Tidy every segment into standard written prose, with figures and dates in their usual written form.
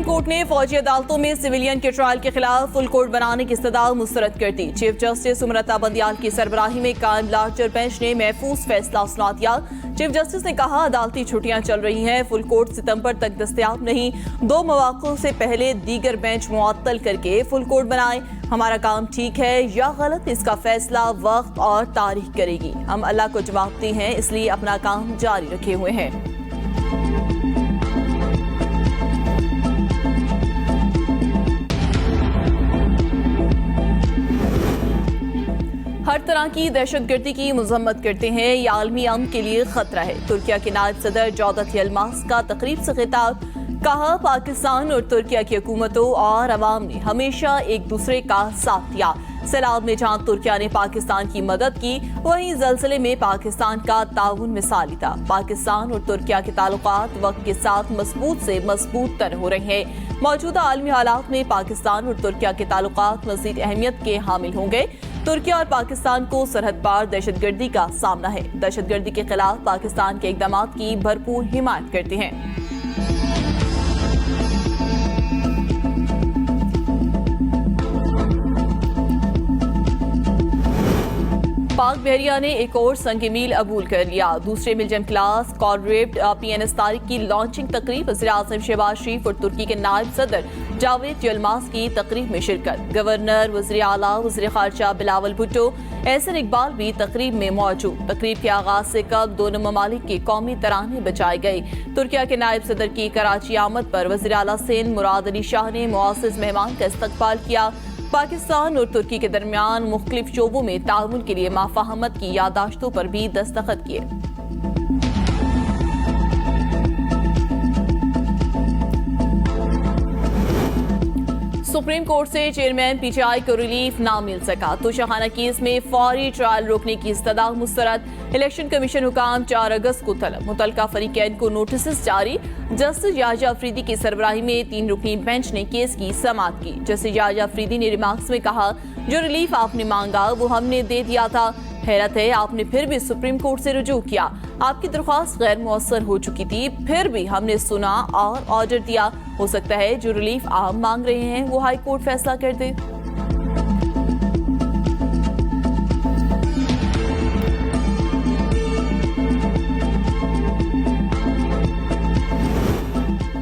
Court ने फौजी अदालतों में सिविलियन के ट्रायल के खिलाफ फुल कोर्ट बनाने की इस्तदा मुस्तरद कर दी। चीफ जस्टिस उमरता बंदियाल की सरबराही में कायम लार्जर बेंच ने महफूज फैसला सुना दिया। चीफ जस्टिस ने कहा, अदालती छुट्टियां चल रही हैं, फुल कोर्ट सितंबर तक दस्तयाब नहीं। 2 मौक़ों से पहले दीगर बेंच मुअत्तल करके फुल कोर्ट बनाए। हमारा काम ठीक है या गलत, इसका फैसला वक्त और तारीख करेगी। हम अल्लाह को जवाबदेह हैं, इसलिए अपना काम जारी रखे हुए हैं। हर तरह की दहशतगर्दी की मजम्मत करते हैं, ये आलमी अमन के लिए खतरा है। तुर्किया के नायब सदर जौदत यलमास का तकरीब से खिताब, कहा, पाकिस्तान और तुर्किया की हुकूमतों और अवाम ने हमेशा एक दूसरे का साथ दिया। सैलाब में जहां तुर्किया ने पाकिस्तान की मदद की, वहीं ज़लज़ले में पाकिस्तान का ताउन मिसाली था। पाकिस्तान और तुर्किया के ताल्लुकात वक्त के साथ मजबूत से मजबूत तर हो रहे हैं। मौजूदा आलमी हालात में पाकिस्तान और तुर्किया के ताल्लुकात मज़ीद अहमियत के हामिल होंगे। तुर्किया और पाकिस्तान को सरहद पार दहशतगर्दी का सामना है। दहशतगर्दी के खिलाफ पाकिस्तान के इक़दामात की भरपूर हिमायत करते हैं। पाक बहरिया ने एक और संग मील अबूल कर लिया। दूसरे मिलजम क्लास कॉर्वेट PNS तारिक की लॉन्चिंग तकरीब, वज़ीर-ए-आज़म शहबाज शरीफ और तुर्की के नायब सदर जावेद यलमास की तकरीब में शिरकत। गवर्नर, वज़ीर आला, वज़ीर ख़ारजा बिलावल भुट्टो, एहसन इकबाल भी तकरीब में मौजूद। तकरीब के आगाज से कब दोनों ममालिक के कौमी तराने बजाए गए। तुर्किया के नायब सदर की कराची आमद पर वज़ीर आला सिंध मुराद अली शाह ने मुआज़्ज़िज़ मेहमान का इस्तकबाल किया। पाकिस्तान और तुर्की के दरमियान मुख्तलिफ शोबों में ताउन के लिए माफाहमत की यादाश्तों पर भी दस्तखत किए। सुप्रीम कोर्ट से चेयरमैन PTI को रिलीफ ना मिल सका। तोशाखाना केस में फौरी ट्रायल रोकने की इस्तदा मुस्तरद। इलेक्शन कमीशन हुकाम 4 अगस्त को तलब। मुतल्लिका फरीकैन को नोटिस जारी। जस्टिस याहिया अफरीदी की सरबराही में 3 रुकनी बेंच ने केस की समाअत की। जस्टिस याहिया अफरीदी ने रिमार्क्स में कहा, जो रिलीफ आपने मांगा वो हमने दे दिया था। हैरत है, आपने फिर भी सुप्रीम कोर्ट से रुजू किया। आपकी दरख्वास्त गैर मुअस्सर हो चुकी थी, फिर भी हमने सुना और ऑर्डर दिया। हो सकता है जो रिलीफ आप मांग रहे हैं वो हाई कोर्ट फैसला कर दे।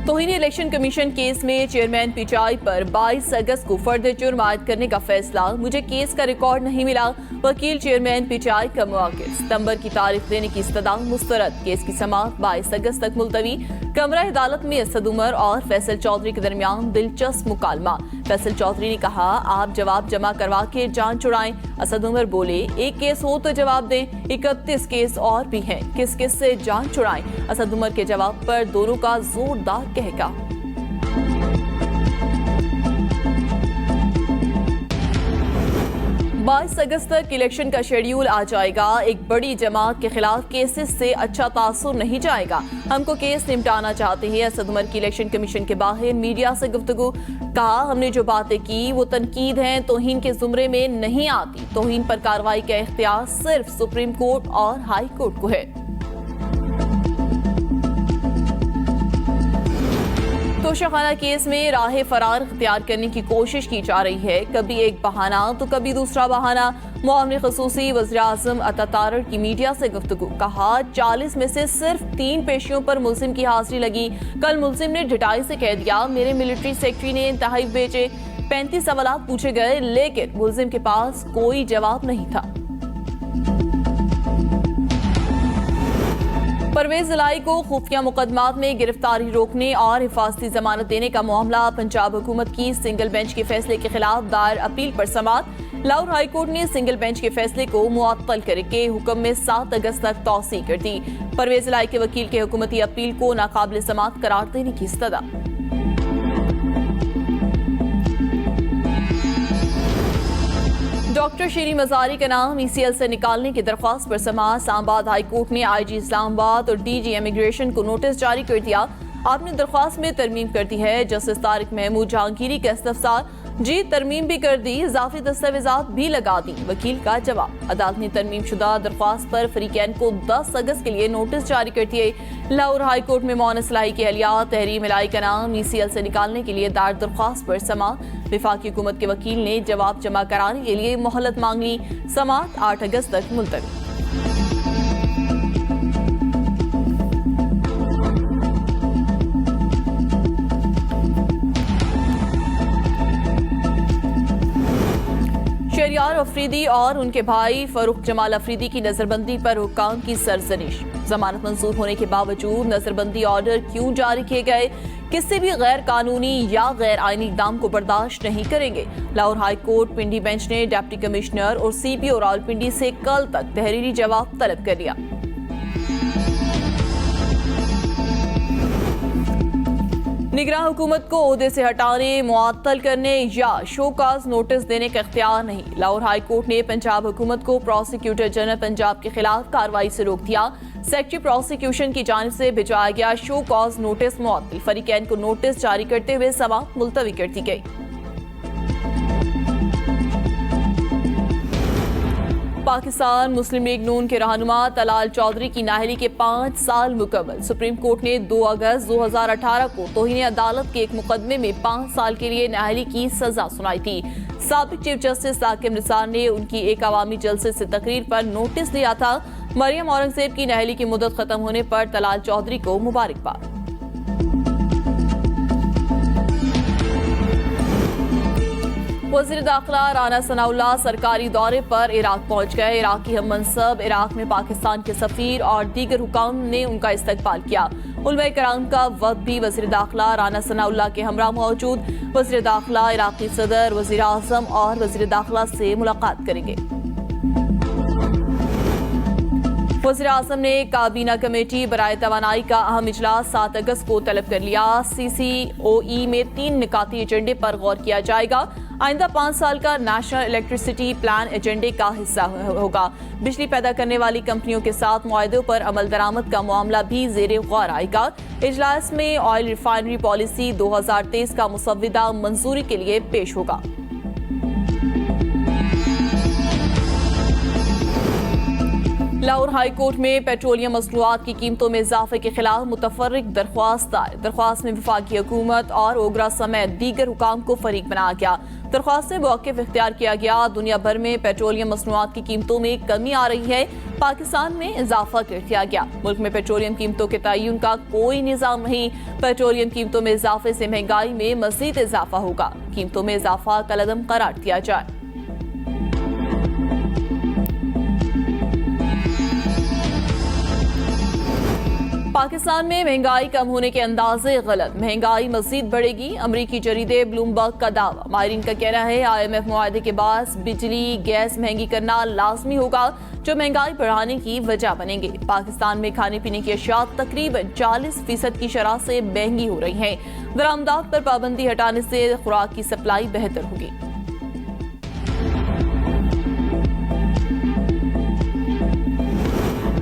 तौहीन इलेक्शन कमीशन केस में चेयरमैन PTI पर 22 अगस्त को फर्द जुर्म आयद करने का फैसला। मुझे केस का रिकॉर्ड नहीं मिला। वकील चेयरमैन PTI का मुआक्किद। सितंबर की तारीख देने की इस्तदा मुस्तरद। केस की समाअत 22 अगस्त तक मुलतवी। कमरा अदालत में असद उमर और फैसल चौधरी के दरमियान दिलचस्प मुकालमा। फैसल चौधरी ने कहा, आप जवाब जमा करवा के जान छुड़ाएं। असद उमर बोले, एक केस हो तो जवाब दें, 31 केस और भी हैं, किस किस से जान छुड़ाएं। असद उमर के जवाब पर दोनों का जोरदार कहका। 22 अगस्त तक इलेक्शन का शेड्यूल आ जाएगा। एक बड़ी जमात के खिलाफ केसेस से अच्छा तासुर नहीं जाएगा। हमको केस निपटाना चाहते हैं। असद उमर की इलेक्शन कमीशन के बाहर मीडिया से गुफ्तगू। कहा, हमने जो बातें की वो तनकीद हैं, तौहीन के जुमरे में नहीं आती। तौहीन पर कार्रवाई का इख्तियार सिर्फ सुप्रीम कोर्ट और हाई कोर्ट को है। तोशाखाना केस में राह फरार इख्तियार करने की कोशिश की जा रही है। कभी एक बहाना तो कभी दूसरा बहाना। मुआविन खसूसी वज़ीर-ए-आज़म अता तारड़ की मीडिया से गुफ्तगू। कहा, 40 में से सिर्फ 3 पेशियों पर मुल्जिम की हाजिरी लगी। कल मुल्जिम ने ढिठाई से कह दिया, मेरे मिलिट्री सेक्रेटरी ने तहफ़ भेजे। 35 सवालात पूछे गए, लेकिन मुल्जिम के पास कोई जवाब नहीं था। परवेज इलाही को खुफिया मुकदमात में गिरफ्तारी रोकने और हिफाजती जमानत देने का मामला। पंजाब हुकूमत की सिंगल बेंच के फैसले के खिलाफ दायर अपील पर समाअत। लाहौर हाई कोर्ट ने सिंगल बेंच के फैसले को मुअत्तल करके हुक्म में 7 अगस्त तक तौसी कर दी। परवेज इलाही के वकील के हुकूमती अपील को नाकाबिल समाअत करार देने की इस्तदा। डॉक्टर शीरी मजारी का नाम ECL से निकालने की दरख्वास्त पर समाअत। इस्लामाबाद हाई कोर्ट ने IG इस्लामाबाद और DG इमिग्रेशन को नोटिस जारी कर दिया। आपने दरख्वास्त में तरमीम कर दी है। जस्टिस तारिक महमूद जहांगीरी का इस्तफसार। जी तरमीम भी कर दी, इजाफी दस्तावेजात भी लगा दी। वकील का जवाब, अदालत ने तरमीम शुदा दरख्वास्त पर फरीकैन को 10 अगस्त के लिए नोटिस जारी कर दिए। लाहौर हाई कोर्ट में मौनस लाही की अहलियात तहरीम इलाई का नाम ECL से निकालने के लिए दायर दरख्वास्त पर समाअत। विफाकी हुकूमत के वकील ने जवाब जमा कराने के लिए मोहलत मांग ली। समाअत 8 अगस्त तक मुलतवी। शहरियार अफरीदी और उनके भाई फरूख जमाल अफरीदी की नजरबंदी पर हुक्काम की सरजनिश। जमानत मंजूर होने के बावजूद नजरबंदी ऑर्डर क्यों जारी किए गए? किसी भी गैर कानूनी या गैर आईनी इकदाम को बर्दाश्त नहीं करेंगे। लाहौर हाई कोर्ट पिंडी बेंच ने डिप्टी कमिश्नर और CPO रावलपिंडी से कल तक तहरीरी जवाब तलब कर लिया। निगरान हुकूमत को ओहदे से हटाने, मुअत्तल करने या शोकाज नोटिस देने का इख्तियार नहीं। लाहौर हाई कोर्ट ने पंजाब हुकूमत को प्रोसिक्यूटर जनरल पंजाब के खिलाफ कार्रवाई से रोक दिया। सेक्रेटरी प्रोसिक्यूशन की जानिब से भिजवाया गया शो कॉज नोटिस मुअत्तल। फरीकैन को नोटिस जारी करते हुए समाअत मुलतवी कर दी गई। पाकिस्तान मुस्लिम लीग नून के रहनुमा तलाल चौधरी की नाअहली के 5 साल मुकम्मल। सुप्रीम कोर्ट ने 2 अगस्त 2018 को तौहीन अदालत के एक मुकदमे में 5 साल के लिए नाअहली की सजा सुनाई थी। साबिक चीफ जस्टिस साकिब निसार ने उनकी एक अवामी जलसे से तकरीर पर नोटिस दिया था। मरियम औरंगजेब की नाअहली की मुद्दत खत्म होने पर तलाल चौधरी को मुबारकबाद। वज़ीर दाखिला राना सनाउल्लाह सरकारी दौरे पर इराक पहुंच गए। इराकी हम मनसब इराक में पाकिस्तान के सफीर और दीगर हुकाम ने उनका इस्तकबाल किया। उलमा कराम का वक्त भी वज़ीर दाखिला राना सनाउल्लाह के हमरा मौजूद। वज़ीर दाखिला इराकी सदर, वज़ीर आज़म और वज़ीर दाखिला से मुलाकात करेंगे। वज़ीर आज़म ने काबीना कमेटी बराए तवानाई का अहम इजलास 7 अगस्त को तलब कर लिया। CCOE में 3 निकाती एजेंडे पर गौर किया जाएगा। आइंदा 5 साल का नेशनल इलेक्ट्रिसिटी प्लान एजेंडे का हिस्सा होगा। बिजली पैदा करने वाली कंपनियों के साथ मुआहदों पर अमल दरामद का मामला भी ज़ेरे गौर आएगा। इजलास में ऑयल रिफाइनरी पॉलिसी 2023 का मुसव्विदा मंजूरी के लिए पेश होगा। लाहौर हाई कोर्ट में पेट्रोलियम मसनूआत की कीमतों में इजाफे के खिलाफ मुतफर्रिक दरख्वास्त दायर। दरख्वास्त में वफाकी हुकूमत और ओगरा समेत दीगर हुकाम को फरीक बनाया गया। दरख्वास्त से मौक़िफ़ इख्तियार किया गया। दुनिया भर में पेट्रोलियम मसनूआत की कीमतों में कमी आ रही है, पाकिस्तान में इजाफा कर दिया गया। मुल्क में पेट्रोलियम कीमतों के तयन का कोई निज़ाम नहीं। पेट्रोलियम कीमतों में इजाफे से महंगाई में मज़ीद इजाफा होगा। कीमतों में इजाफा कलअदम करार दिया जाए। पाकिस्तान में महंगाई कम होने के अंदाजे गलत, महंगाई मजीद बढ़ेगी। अमरीकी जरीदे ब्लूमबर्ग का दावा। माहिरीन का कहना है IMF मुआहदे के बाद बिजली गैस महंगी करना लाजमी होगा, जो महंगाई बढ़ाने की वजह बनेंगे। पाकिस्तान में खाने पीने की अशिया तकरीबन 40% की शरह से महंगी हो रही हैं। दरामदात पर पाबंदी हटाने से खुराक की सप्लाई बेहतर होगी।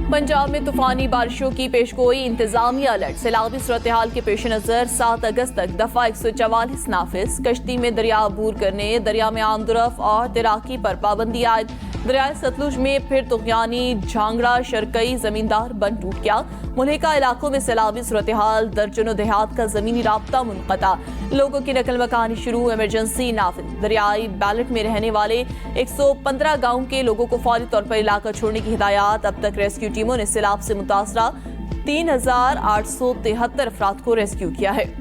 पंजाब में तूफानी बारिशों की पेशगोई, इंतजामी अलर्ट। सैलाबी सूरत हाल के पेश नजर 7 अगस्त तक दफा 144 नाफिज। कश्ती में दरिया अबूर करने, दरिया में आमदरफ और तैराकी पर पाबंदी आयद। दरियाए सतलुज में फिर तुगयानी झांगड़ा शरकई जमींदार बंद टूट गया। मुल्हिका इलाकों में सैलाबी सूरत हाल, दर्जनों देहात का जमीनी राब्ता मुनक़ता। लोगों की नकल मकानी शुरू, इमरजेंसी नाफिज। दरियाई बैलेट में रहने वाले 115 गाँव के लोगों को फौरी तौर पर इलाका छोड़ने की हिदायत। अब तक रेस्क्यू टीमों ने सैलाब से मुतासरा 3873 अफराद को रेस्क्यू किया है।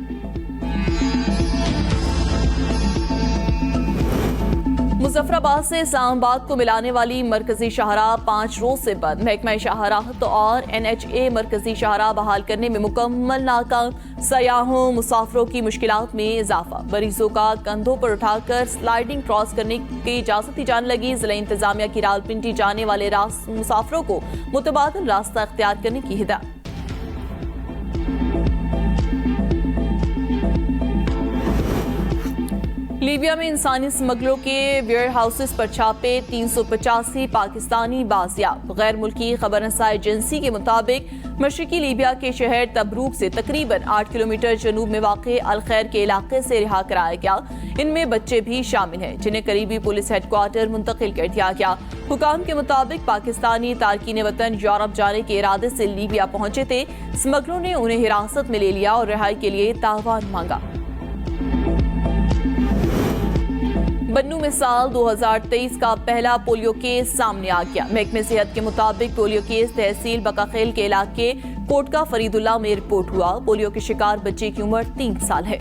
मुजफ्फराबाद से इस्लामाबाद को मिलाने वाली मरकजी शाहराह 5 रोज से बंद। महकमा शाहराह और NHA मरकजी शाहराह बहाल करने में मुकम्मल नाकाम। सयाहों मुसाफिरों की मुश्किलात में इजाफा। मरीजों का कंधों पर उठाकर स्लाइडिंग क्रॉस करने की इजाजत ही जाने लगी। जिला इंतजामिया की रावलपिंडी जाने वाले मुसाफिरों को मुतबादिल रास्ता अख्तियार करने की हिदायत। लीबिया में इंसानी स्मगलरों के वेयर हाउसेस पर छापे, 385 पाकिस्तानी बाजियाब। गैर मुल्की खबरसां एजेंसी के मुताबिक मशरकी लीबिया के शहर तबरूक से तकरीबन 8 किलोमीटर जनूब में वाक़े अल खैर के इलाके से रिहा कराया गया। इनमें बच्चे भी शामिल हैं, जिन्हें करीबी पुलिस हेडक्वार्टर मुंतकिल कर दिया गया। हुकाम के मुताबिक पाकिस्तानी तारकीन वतन यूरोप जाने के इरादे से लीबिया पहुंचे थे। स्मगलरों ने उन्हें हिरासत में ले लिया और रिहाई के लिए तावान मांगा। बन्नू में साल 2023 का पहला पोलियो केस सामने आ गया। महकमे सेहत के मुताबिक पोलियो केस तहसील बकाखेल के इलाके कोटका फरीदुल्ला में रिपोर्ट हुआ। पोलियो के शिकार बच्चे की उम्र 3 साल है।